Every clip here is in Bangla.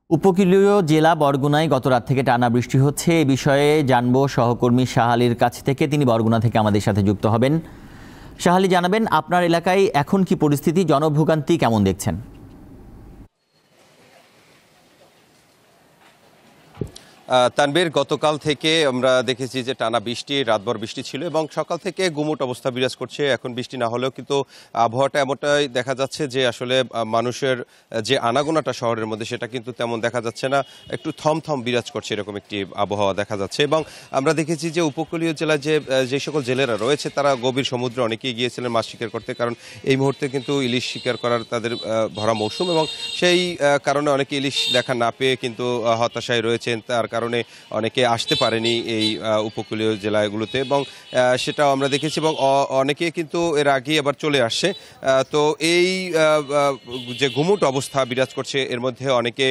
উপকূলীয় জেলা বরগুনায় গত রাত থেকে টানা বৃষ্টি হচ্ছে। এ বিষয়ে জানবো সহকর্মী শাহ আলীর কাছ থেকে। তিনি বরগুনা থেকে আমাদের সাথে যুক্ত হবেন। শাহ আলী, জানাবেন আপনার এলাকায় এখন কি পরিস্থিতি, জনভোগান্তি কেমন দেখছেন? তানবীর, গতকাল থেকে আমরা দেখেছি যে টানা বৃষ্টি, রাতভর বৃষ্টি ছিল এবং সকাল থেকে গুমোট অবস্থা বিরাজ করছে। এখন বৃষ্টি না হলেও কিন্তু আবহাওয়াটা এমনটাই দেখা যাচ্ছে যে আসলে মানুষের যে আনাগোনাটা শহরের মধ্যে সেটা কিন্তু তেমন দেখা যাচ্ছে না, একটু থমথম বিরাজ করছে, এরকম একটি আবহাওয়া দেখা যাচ্ছে। এবং আমরা দেখেছি যে উপকূলীয় জেলায় যে সকল জেলেরা রয়েছে তারা গভীর সমুদ্রে অনেকেই গিয়েছিলেন মাছ শিকার করতে, কারণ এই মুহূর্তে কিন্তু ইলিশ শিকার করার তাদের ভরা মৌসুম এবং সেই কারণে অনেকে ইলিশ দেখা না পেয়ে কিন্তু হতাশায় রয়েছেন। তার কারণে অনেকে আসতে পারেনি এই উপকূলীয় জেলাগুলোতে এবং সেটাও আমরা দেখেছি এবং অনেকে কিন্তু এর আগে আবার চলে আসছে। তো এই যে গুমুট অবস্থা বিরাজ করছে এর মধ্যে অনেকে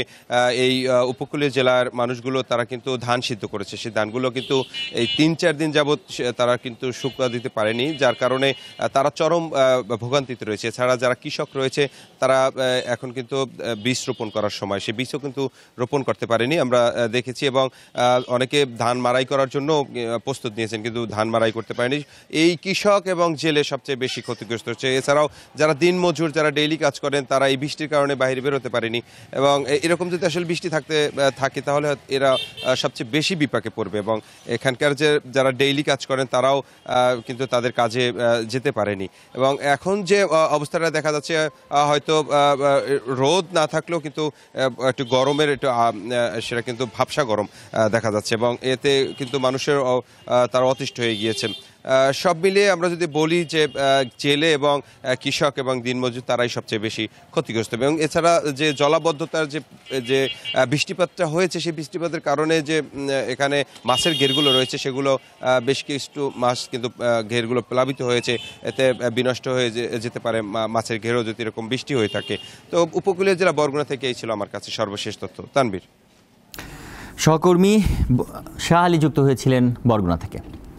এই উপকূলীয় জেলার মানুষগুলো তারা কিন্তু ধান সিদ্ধ করেছে। সেই ধানগুলো কিন্তু এই ৩-৪ দিন যাবৎ তারা কিন্তু শুকনা দিতে পারেনি, যার কারণে তারা চরম ভোগান্তিতে রয়েছে। এছাড়া যারা কৃষক রয়েছে তারা এখন কিন্তু বীজ রোপণ করার সময় সে বীজও কিন্তু রোপণ করতে পারেনি, আমরা দেখেছি। এবং অনেকে ধান মাড়াই করার জন্য প্রস্তুত নিয়েছেন কিন্তু ধান মাড়াই করতে পারেনি। এই কৃষক এবং জেলে সবচেয়ে বেশি ক্ষতিগ্রস্ত হচ্ছে। এছাড়াও যারা দিন মজুর, যারা ডেইলি কাজ করেন, তারা এই বৃষ্টির কারণে বাইরে বেরোতে পারেনি এবং এরকম যদি আসলে বৃষ্টি থাকে তাহলে এরা সবচেয়ে বেশি বিপাকে পড়বে এবং এখানকার যারা ডেইলি কাজ করেন তারাও কিন্তু তাদের কাজে যেতে পারেনি। এবং এখন যে অবস্থাটা দেখা যাচ্ছে, হয়তো রোদ না থাকলেও কিন্তু একটু গরমের সেটা কিন্তু ভাবসা গরম দেখা যাচ্ছে এবং এতে কিন্তু মানুষের তারা অতিষ্ঠ হয়ে গিয়েছে। সব মিলিয়ে আমরা যদি বলি যে জেলে এবং কৃষক এবং দিনমজুর তারাই সবচেয়ে বেশি ক্ষতিগ্রস্ত। এবং এছাড়া যে জলাবদ্ধতার যে বৃষ্টিপাতটা হয়েছে, সেই বৃষ্টিপাতের কারণে যে এখানে মাছের ঘেরগুলো রয়েছে সেগুলো বেশ কিছু মাছ কিন্তু ঘেরগুলো প্লাবিত হয়েছে, এতে বিনষ্ট হয়ে যেতে পারে মাছের ঘেরও যদি এরকম বৃষ্টি হয়ে থাকে। তো উপকূলীয় জেলা বরগুনা থেকে এই ছিল আমার কাছে সর্বশেষ তথ্য। তানবীর। সহকর্মী শাহ আলী যুক্ত হয়েছিলেন বরগুনা থেকে।